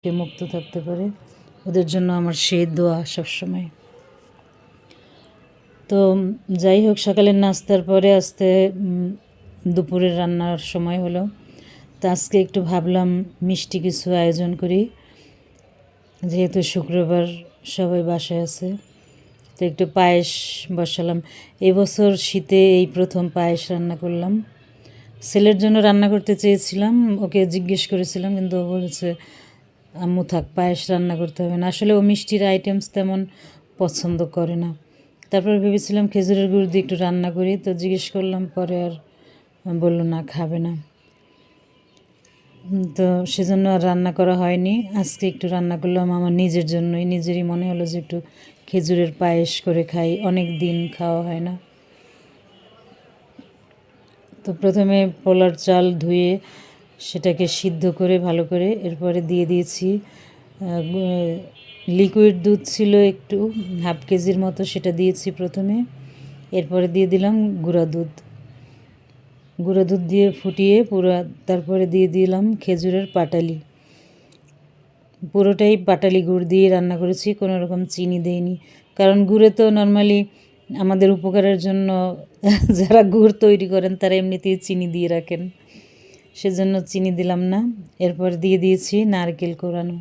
মুক্ত থাকতে পারে, ওদের জন্য আমার সেই দোয়া সবসময়। তো যাই হোক, সকালের নাস্তার পরে আস্তে দুপুরের রান্নার সময় হলো। তো আজকে একটু ভাবলাম মিষ্টি কিছু আয়োজন করি, যেহেতু শুক্রবার সবাই বাসায় আছে। তো একটু পায়েস বসালাম। এবছর শীতে এই প্রথম পায়েস রান্না করলাম। ছেলের জন্য রান্না করতে চেয়েছিলাম, ওকে জিজ্ঞেস করেছিলাম, কিন্তু ও বলেছে আম্মু থাক, পায়েস রান্না করতে হবে না। আসলে ও মিষ্টির আইটেমস তেমন পছন্দ করে না। তারপর ভেবেছিলাম খেজুরের গুড় দিয়ে একটু রান্না করি, তো জিজ্ঞেস করলাম, পরে আর বললো না, খাবে না। তো সেজন্য আর রান্না করা হয়নি। আজকে একটু রান্না করলাম আমার নিজের জন্যই, নিজেরই মনে হলো যে একটু খেজুরের পায়েস করে খাই, অনেক দিন খাওয়া হয় না। তো প্রথমে পোলার চাল ধুয়ে সেটাকে সিদ্ধ করে ভালো করে, এরপরে দিয়ে দিয়েছি লিকুইড দুধ ছিল একটু, হাফ কেজির মতো, সেটা দিয়েছি প্রথমে। এরপরে দিয়ে দিলাম গুঁড়া দুধ দিয়ে ফুটিয়ে তারপরে দিয়ে দিলাম খেজুরের পাটালি। পুরোটাই পাটালি গুড় দিয়ে রান্না করেছি, কোনো রকম চিনি দেইনি, কারণ গুড়ে তো নর্মালি আমাদের উপকারের জন্য যারা গুড় তৈরি করেন তারা এমনিতেই চিনি দিয়ে রাখেন, সেজন্য চিনি দিলাম না। এরপর দিয়ে দিয়েছি নারকেল কোরানো।